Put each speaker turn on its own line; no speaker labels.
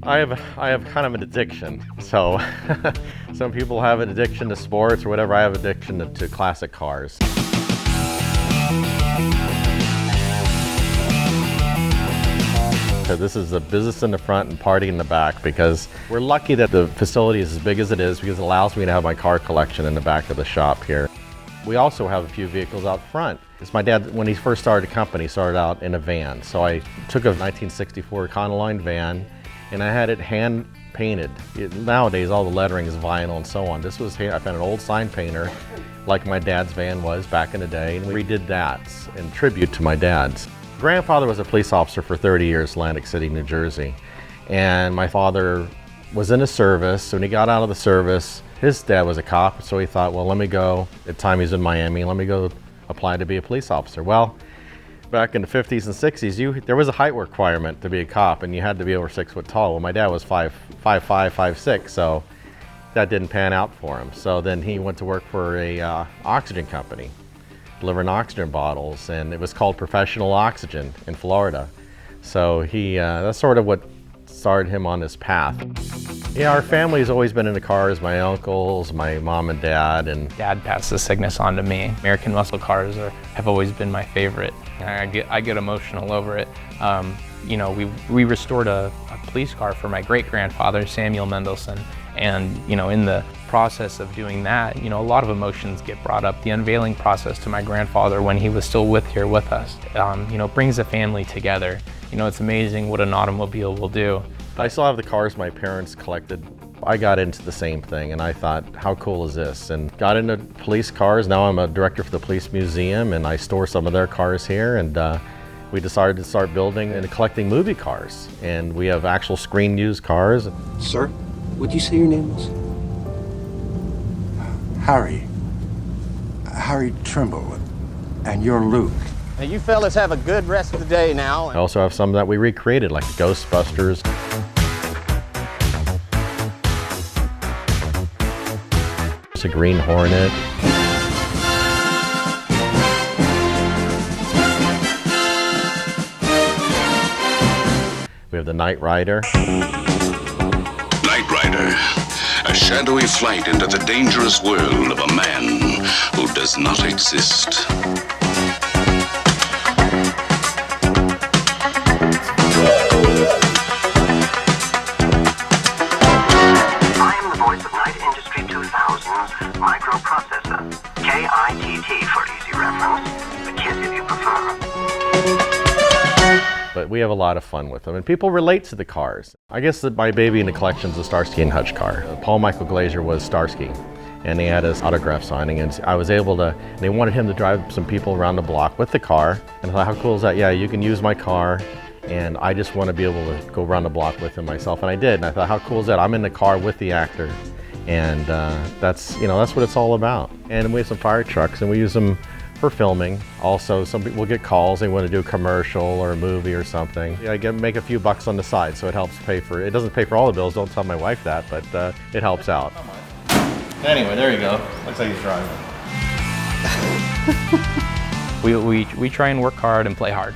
I have kind of an addiction. So some people have an addiction to sports or whatever. I have addiction to classic cars. So this is the business in the front and party in the back, because we're lucky that the facility is as big as it is, because it allows me to have my car collection in the back of the shop here. We also have a few vehicles out front. It's my dad, when he first started the company, started out in a van. So I took a 1964 Econoline van and I had it hand painted. Nowadays all the lettering is vinyl and so on. This was, I found an old sign painter like my dad's van was back in the day, and we redid that in tribute to my dad's. Grandfather was a police officer for 30 years, Atlantic City, New Jersey. And my father was in the service. So when he got out of the service, his dad was a cop. So he thought, well, let me go, at the time he's in Miami, let me go apply to be a police officer. Well, back in the 50s and 60s, there was a height requirement to be a cop, and you had to be over 6 foot tall. Well, my dad was 5'5", 5'6", so that didn't pan out for him. So then he went to work for a oxygen company, delivering oxygen bottles, and it was called Professional Oxygen in Florida. So that's sort of what started him on this path. Yeah, our family's always been into cars, my uncles, my mom and dad. And
Dad passed the sickness on to me. American muscle cars have always been my favorite. I get emotional over it. You know, we restored a police car for my great-grandfather, Samuel Mendelson. And, you know, in the process of doing that, you know, a lot of emotions get brought up. The unveiling process to my grandfather when he was still here with us, you know, brings the family together. You know, it's amazing what an automobile will do.
I still have the cars my parents collected. I got into the same thing, and I thought, how cool is this? And got into police cars. Now I'm a director for the police museum, and I store some of their cars here. And we decided to start building and collecting movie cars. And we have actual screen used cars.
Sir, what'd you say your name was?
Harry Trimble, and you're Luke.
Now you fellas have a good rest of the day now.
I also have some that we recreated, like Ghostbusters. It's a Green Hornet. We have the Knight Rider.
Knight Rider, a shadowy flight into the dangerous world of a man who does not exist.
Microprocessor, KITT for easy reference, the KISS if you prefer.
But we have a lot of fun with them, and people relate to the cars. I guess that my baby in the collection is a Starsky and Hutch car. Paul Michael Glaser was Starsky, and he had his autograph signing, and I was able to, and they wanted him to drive some people around the block with the car, and I thought, how cool is that? Yeah, you can use my car, and I just want to be able to go around the block with him myself, and I did, and I thought, how cool is that? I'm in the car with the actor. And that's what it's all about. And we have some fire trucks, and we use them for filming. Also, some people get calls, they want to do a commercial or a movie or something. Yeah, I make a few bucks on the side, so it helps pay for, it doesn't pay for all the bills, don't tell my wife that, but it helps out. Anyway, there you go. Looks like he's driving.
We try and work hard and play hard.